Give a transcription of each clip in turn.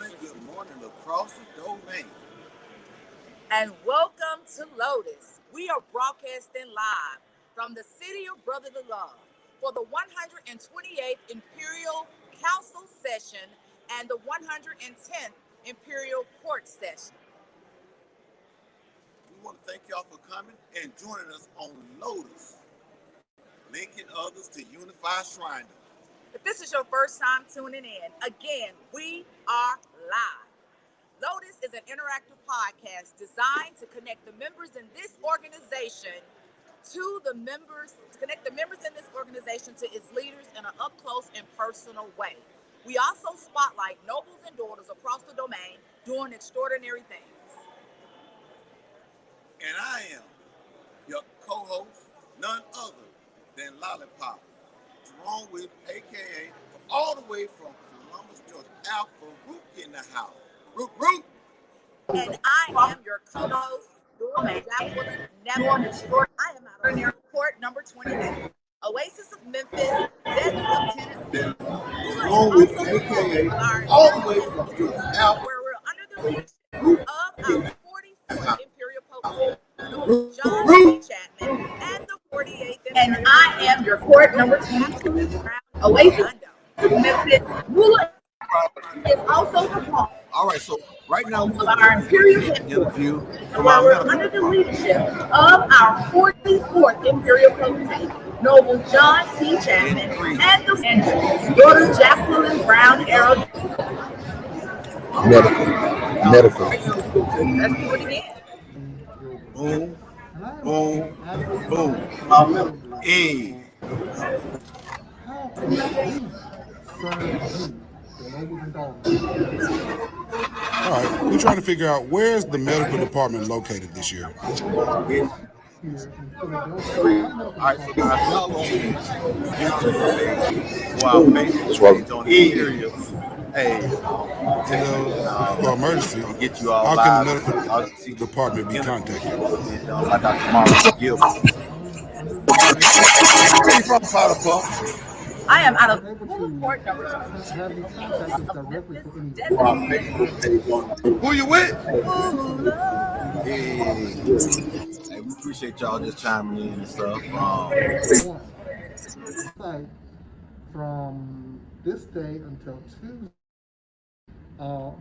good morning across the domain. And welcome to LOTUS. We are broadcasting live from the city of brotherly love for the 128th Imperial Council session and the 110th Imperial Court session. We want to thank y'all for coming and joining us on LOTUS, linking others to unify Shrine. If this is your first time tuning in, again, we are live. LOTUS is an interactive podcast designed to connect the members in this organization to connect the members in this organization to its leaders in an up-close and personal way. We also spotlight nobles and daughters across the domain doing extraordinary things. And I am your co-host, none other than Lollipop, Jerome with AKA all the way from Columbus, Georgia, Alpha Root in the house. Root. And I am your co-host, Dora Jacqueline Neville. I am out of Newport number 22, Oasis of Memphis, Desert of Tennessee. Jerome with AKA all the way from Alpha, where we're under the leadership of our 44th Imperial Pope, John C. Chapman, and the 48th Imperial. And I am your court number 22, Oasis of Memphis. Ruler is also the home. All right, so right now we're our Imperial interview from where our we're under the leadership of our 44th Imperial Potentate, Noble John C. Chapman, and the daughter Jacqueline Brown Arrow. Medical. Let's do it again. Boom. Hey. All right, we're trying to figure out where's the medical department located this year. All right, so guys, y'all on YouTube page, wow, Facebook page on Imperial. Hey, For emergency, get you all how live. can the medical department be contacted? By Dr. Marlon Gilbert. Where you from, Powder Puff? I am out of Newport number 22. Who you with? Hey, we appreciate y'all just chiming in and stuff. From this day until Tuesday,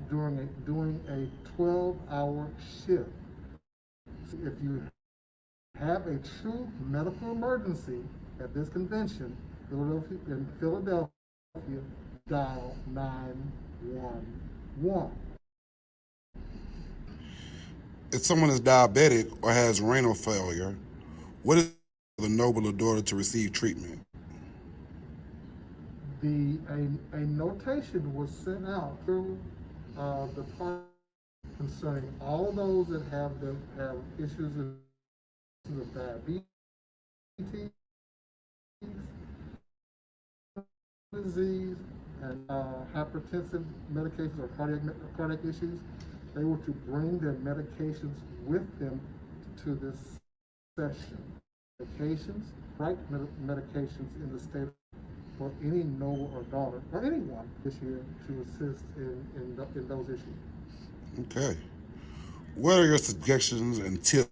doing a 12-hour shift. If you have a true medical emergency at this convention in Philadelphia, dial 911. If someone is diabetic or has renal failure, what is the noble or daughter to receive treatment? A notation was sent out through the department concerning all those that have issues of diabetes, disease, and hypertensive medications or cardiac issues. They were to bring their medications with them to this session. Medications in the state for any noble or daughter or anyone this year to assist in those issues. Okay. What are your suggestions and tips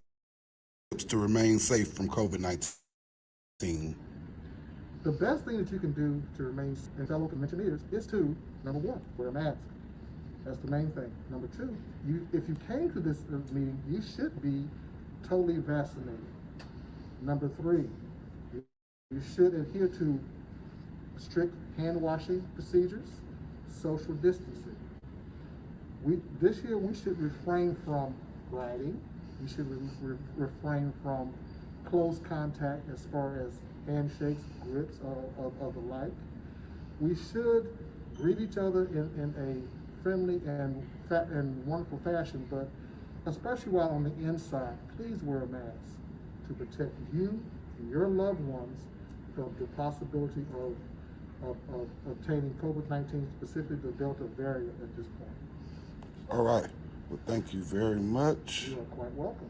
to remain safe from COVID-19? The best thing that you can do to remain safe, fellow conventioneers, is to, number one, wear a mask. That's the main thing. Number two, if you came to this meeting, you should be totally vaccinated. Number three, you should adhere to strict hand washing procedures, social distancing. This year we should refrain from riding. We should refrain from close contact as far as handshakes, grips, of the like. We should greet each other in a friendly and wonderful fashion, but especially while on the inside, please wear a mask to protect you and your loved ones from the possibility of obtaining COVID-19, specifically the Delta variant at this point. All right. Well, thank you very much. You are quite welcome.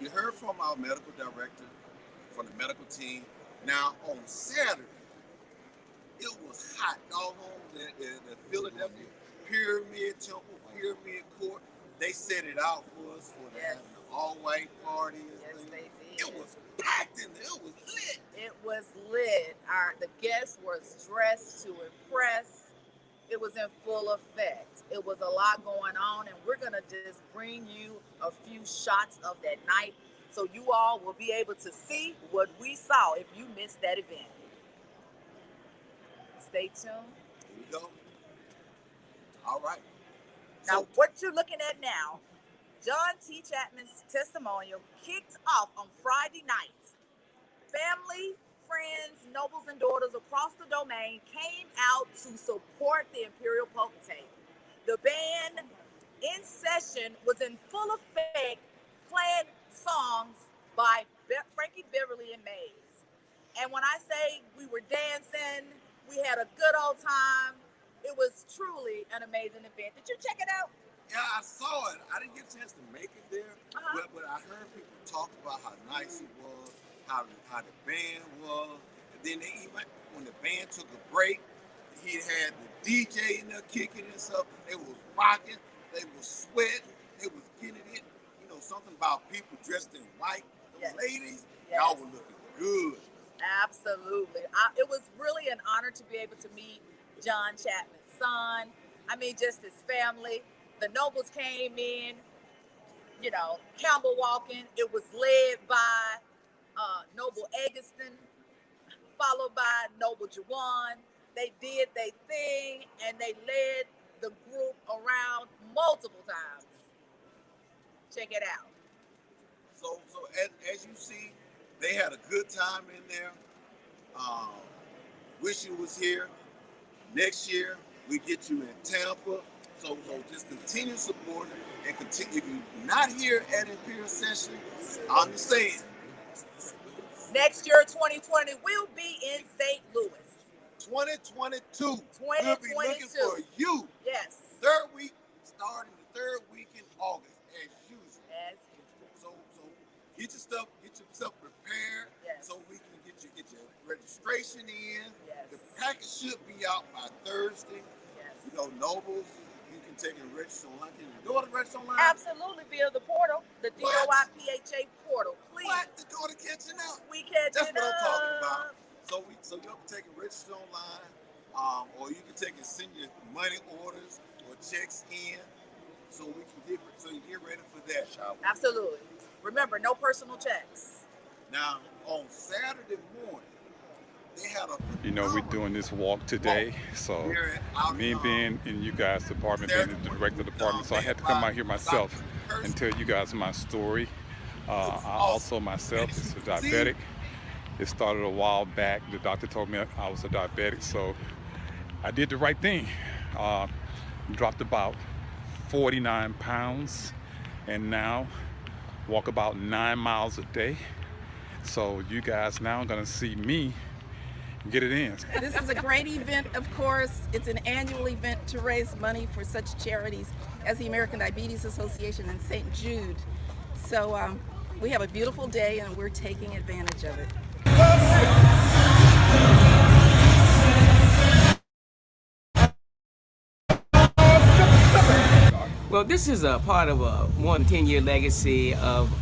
You heard from our medical director, from the medical team. Now, on Saturday, it was hot, doggone, in Philadelphia. Pyramid Temple, Pyramid Court. They set it out for us for Yes. the all-white party. Yes, and they things. did. It was packed in there. It was lit. It was lit. The guests were dressed to impress. It was in full effect. It was a lot going on, and we're gonna just bring you a few shots of that night so you all will be able to see what we saw if you missed that event. Stay tuned. Here we go. All right. Now, So, what you're looking at now, John T. Chapman's testimonial kicked off on Friday night. Family, friends, nobles, and daughters across the domain came out to support the Imperial potentate. The band in session was in full effect, playing songs by Frankie Beverly and Mays. And when I say we were dancing, we had a good old time. It was truly an amazing event. Did you check it out? yeah, I saw it. I didn't get a chance to make it there, but I heard people talk about how nice it was, how the band was. And then they even, when the band took a break, he had the DJ in there kicking and stuff. They was rocking, they was sweating, they was getting it. You know, something about people dressed in white. Those Yes. ladies, Yes. y'all were looking good. Absolutely. It was really an honor to be able to meet John Chapman's son. I mean, just his family. The nobles came in, you know, Campbell walking. It was led by Noble Eggleston, followed by Noble Jawan. They did their thing, and they led the group around multiple times. Check it out. So as you see, they had a good time in there. Wish you was here. Next year, we get you in Tampa. So just continue supporting and continue. If you're not here at Imperial Session, I understand. Next year, 2020, we'll be in St. Louis. 2022. We'll be looking for you. Yes. Third week, starting the third week in August, as usual. As usual. So get yourself prepared. Yes. So we can get your registration in. Yes. The package should be out by Thursday. Yes. You know, nobles, you can take and register online. Can you go to register online? Absolutely, via the portal, the What? DOIPHA portal. Please. What? To go to catching up. We catch That's it what I'm talking up. about. So you can take and register online, or you can take and send your money orders or checks in, so you get ready for that. Absolutely. Remember, no personal checks. Now on Saturday morning, they had a You know, we're doing this walk today, so me being in you guys' department, being the director of the department, so I had to come out here myself and tell you guys my story. I also myself is a diabetic. It started a while back. The doctor told me I was a diabetic, so I did the right thing. Dropped about 49 pounds and now walk about 9 miles a day. So you guys now are gonna see me get it in. This is a great event, of course. It's an annual event to raise money for such charities as the American Diabetes Association and St. Jude. So we have a beautiful day and we're taking advantage of it. Well, this is a part of a more than 10-year legacy of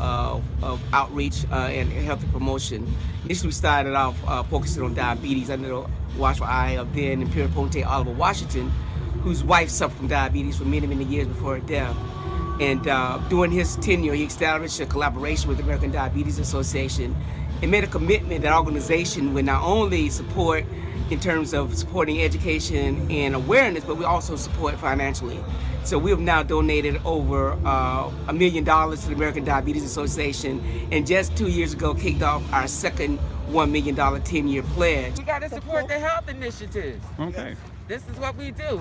outreach and health promotion. Initially, we started off focusing on diabetes under the watchful eye of then Imperial Potentate Oliver Washington, whose wife suffered from diabetes for many, many years before her death. And during his tenure, he established a collaboration with the American Diabetes Association and made a commitment that our organization would not only support in terms of supporting education and awareness, but we also support financially. So we have now donated over $1 million to the American Diabetes Association, and just 2 years ago kicked off our second $1 million 10-year pledge. We got to support the health initiatives. Okay. This is what we do.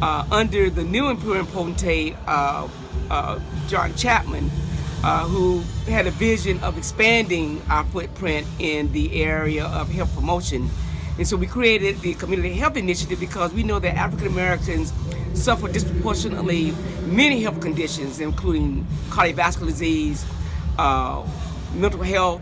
Under the new Imperial Potentate, John Chapman, who had a vision of expanding our footprint in the area of health promotion. And so we created the Community Health Initiative because we know that African Americans suffer disproportionately many health conditions, including cardiovascular disease, mental health,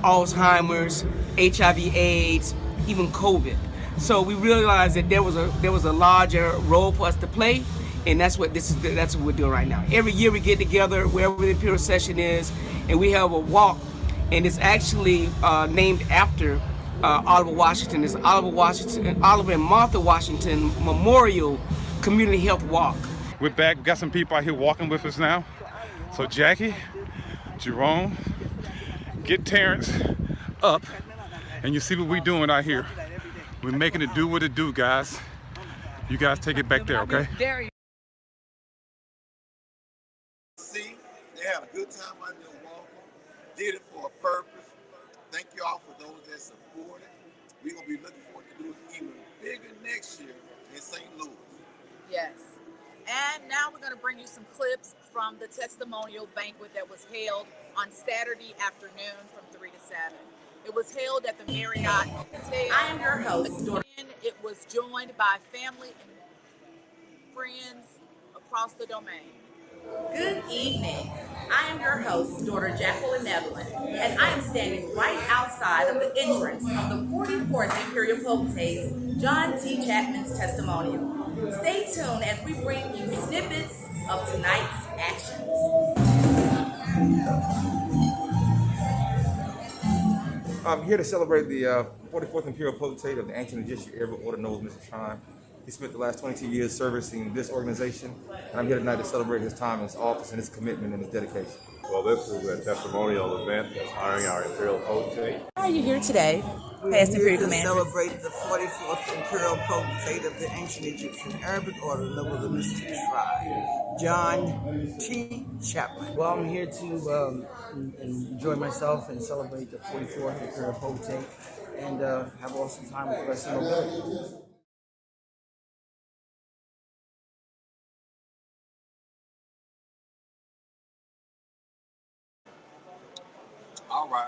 Alzheimer's, HIV/AIDS, even COVID. So we realized that there was a larger role for us to play, and that's what we're doing right now. Every year we get together wherever the Imperial session is, and we have a walk, and it's actually named after Oliver Washington. It's Oliver and Martha Washington Memorial Community Health Walk. We're back. We got some people out here walking with us now. So Jackie, Jerome, get Terrence up, and you see what we're doing out here. We're making it do what it do, guys. You guys take it back there, okay? See, they had a good time out there walking, did it for a purpose. Thank you all for those that supported. We're going to be looking forward to doing it even bigger next year in St. Louis. Yes. And now we're going to bring you some clips from the testimonial banquet that was held on Saturday afternoon from 3 to 7. It was held at the Marriott Hotel. I am your host. Again, it was joined by family and friends across the domain. Good evening. I am your host, daughter Jacqueline Evelyn, and I am standing right outside of the entrance of the 44th Imperial Potentate's John T. Chapman's testimonial. Stay tuned as we bring you snippets of tonight's action. I'm here to celebrate the 44th Imperial Potentate of the Ancient Egyptian Era, Order known as Mr. Shrine. He spent the last 22 years servicing this organization, and I'm here tonight to celebrate his time in his office and his commitment and his dedication. Well, this is a testimonial event that's honoring our Imperial Potentate. Why are you here today, past Imperial Commander? Celebrate the 44th Imperial Potentate of the Ancient Egyptian Arabic Order, known as the Mystic Shrine, John T. Chapman. Well, I'm here to enjoy myself and celebrate the 44th Imperial Potentate and have awesome time with the rest of the nobility.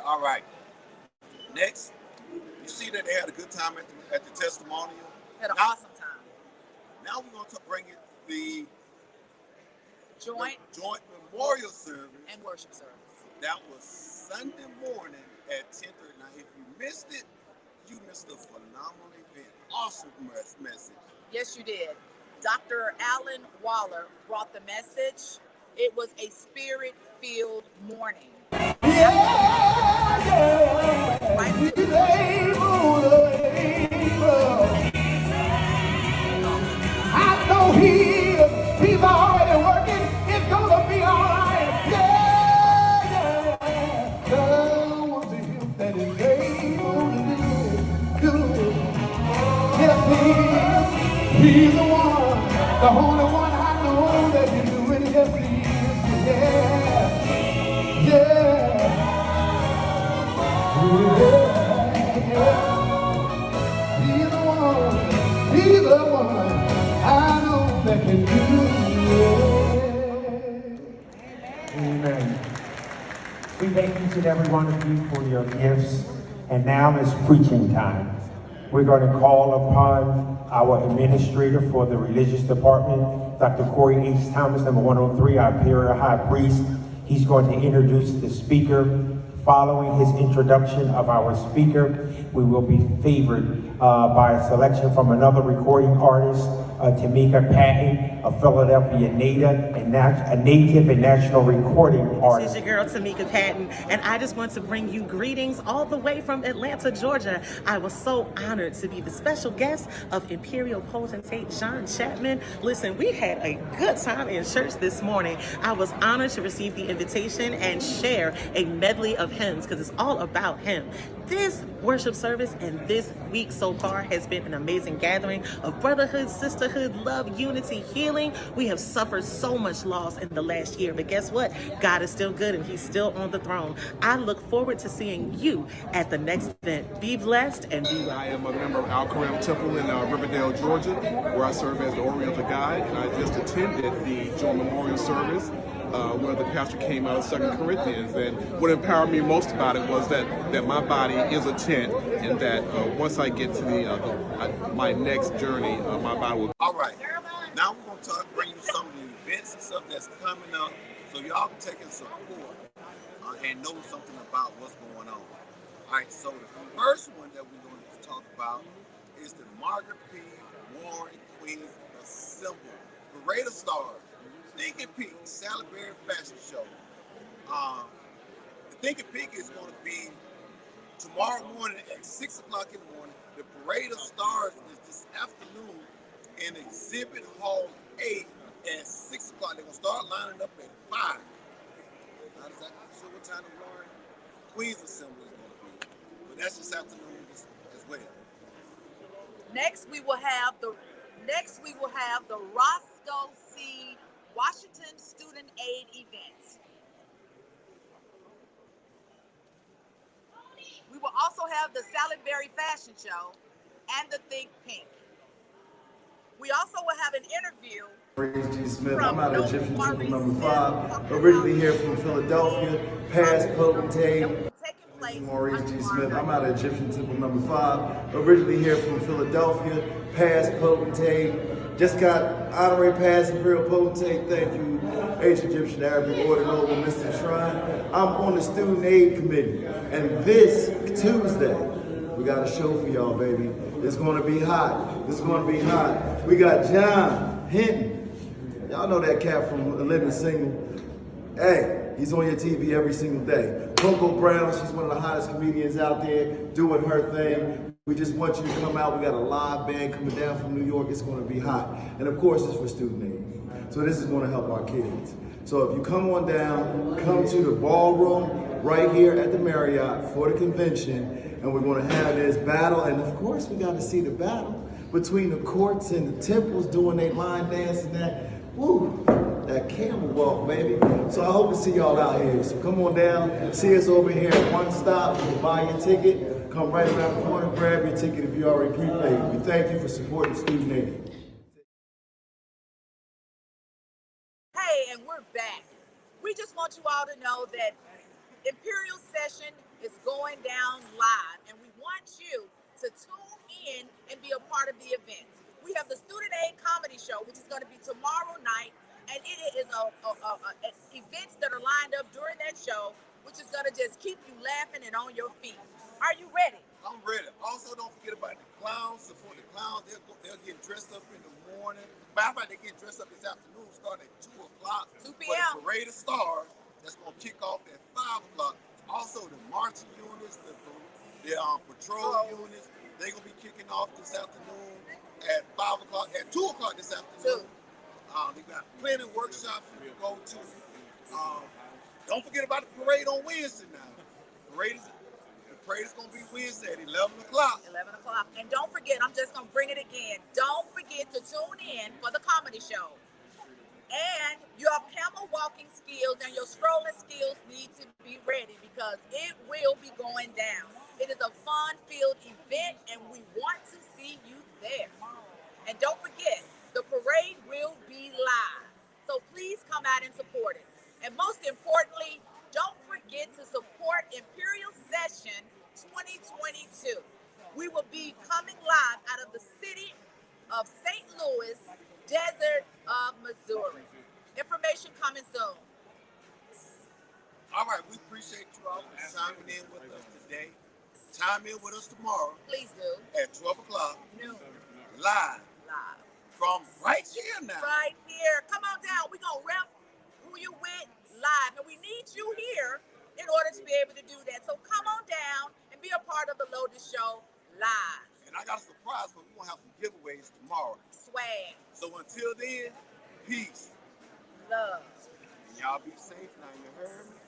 All right. Next, you see that they had a good time at the testimonial. Had an awesome time. Now we're going to bring it the joint memorial service and worship service. That was Sunday morning at 10:30. Now, if you missed it, you missed a phenomenal event. Awesome message. Yes, you did. Dr. Alan Waller brought the message. It was a spirit-filled morning. I know he's already working. It's gonna be all right. Yeah. Love to him that is able to do it. Yes, he's the one, the only one I know that can do it. Yes, he is. Yeah. He's the one I know that can do it. Amen. We thank each and every one of you for your gifts. And now it's preaching time. We're going to call upon our administrator for the religious department, Dr. Corey H. Thomas, number 103, our Imperial High Priest. He's going to introduce the speaker. Following his introduction of our speaker, we will be favored by a selection from another recording artist, Tamika Patton, a Philadelphia native and national recording artist. This is your girl, Tamika Patton, and I just want to bring you greetings all the way from Atlanta, Georgia. I was so honored to be the special guest of Imperial Potentate John Chapman. Listen, we had a good time in church this morning. I was honored to receive the invitation and share a medley of hymns because it's all about him. This worship service and this week so far has been an amazing gathering of brotherhood, sisterhood, love, unity, healing. We have suffered so much loss in the last year, but guess what? God is still good and he's still on the throne. I look forward to seeing you at the next event. Be blessed and be well. I am a member of Al Karam Temple in Riverdale, Georgia, where I serve as the Oriental Guide, and I just attended the joint memorial service where the pastor came out of 2 Corinthians, and what empowered me most about it was that my body is a tent, and that once I get to my next journey, my body will. All right, now we're going to bring you some of the events and stuff that's coming up, so y'all can take and support and know something about what's going on. All right, so the first one that we're going to talk about is the Margaret P. Warren Queens Assemble Parade of Stars Thinking Peak Sally Berry Fashion Show. The Thinking Peak is going to be tomorrow morning at 6 o'clock in the morning. The Parade of Stars is this afternoon in Exhibit Hall A at 6 o'clock. They're going to start lining up at 5. Not exactly sure what time the Warren Queens Assembly is going to be, but that's this afternoon as well. Next, we will have the Roscoe C. Washington Student Aid event. We will also have the Sally Berry Fashion Show and the Think Pink. We also will have an interview. G. Smith. I'm out of Egyptian Temple number 5, originally here from Philadelphia, past potentate. Maurice G. Smith. I'm out of Egyptian Temple number 5, originally here from Philadelphia, past potentate. Just got honorary pass Imperial potentate. Thank you, Ancient Egyptian Arabic Order Noble Mystic Shrine. I'm on the Student Aid Committee, and this Tuesday we got a show for y'all, baby. It's going to be hot. It's going to be hot. We got John Hinton. Y'all know that cat from A Living Single. Hey, he's on your TV every single day. Coco Brown, she's one of the hottest comedians out there doing her thing. We just want you to come out. We got a live band coming down from New York. It's going to be hot. And of course, it's for student aid. So this is going to help our kids. So if you come on down, come to the ballroom right here at the Marriott for the convention. And we're going to have this battle. And of course, we got to see the battle between the courts and the temples doing their line dance and that. Woo, that camel walk, baby. So I hope to see y'all out here. So come on down, see us over here at One Stop. You can buy your ticket, come right around the corner, grab your ticket if you already prepaid. We thank you for supporting Student Aid. Hey, and we're back. We just want you all to know that Imperial Session is going down live, and we want you to tune in and be a part of the event. We have the Student Aid Comedy Show, which is going to be tomorrow night, and it is events that are lined up during that show, which is going to just keep you laughing and on your feet. Are you ready? I'm ready. Also, don't forget about the clowns. Support the clowns. They'll get dressed up in the morning. Matter of fact, they get dressed up this afternoon, starting at 2 o'clock. 2 p.m. For the Parade of Stars, that's going to kick off at 5 o'clock. Also, the marching units, the patrol units, they're going to be kicking off this afternoon at 5 o'clock, at 2 o'clock this afternoon. They got plenty of workshops you can go to. Don't forget about the parade on Wednesday now. The parade is going to be Wednesday at 11 o'clock. 11 o'clock. And don't forget, I'm just going to bring it again. Don't forget to tune in for the comedy show. And your camel walking skills and your strolling skills need to be ready because it will be going down. It is a fun-filled event, and we want to see you there. And don't forget, the parade will be live. So please come out and support it. And most importantly, don't forget to support Imperial Session 2022. We will be coming live out of the city of St. Louis, Desert of Missouri. Information coming soon. All right, we appreciate you all for chiming in with us today. Chime in with us tomorrow. Please do. At 12 o'clock. Noon. Live. From right here now. Right here. Come on down. We're going to rep who you with live. And we need you here in order to be able to do that. So come on down and be a part of the LOTUS show live. And I got a surprise for you. We're going to have some giveaways tomorrow. Swag. So until then, peace. Love. And y'all be safe now. You heard me?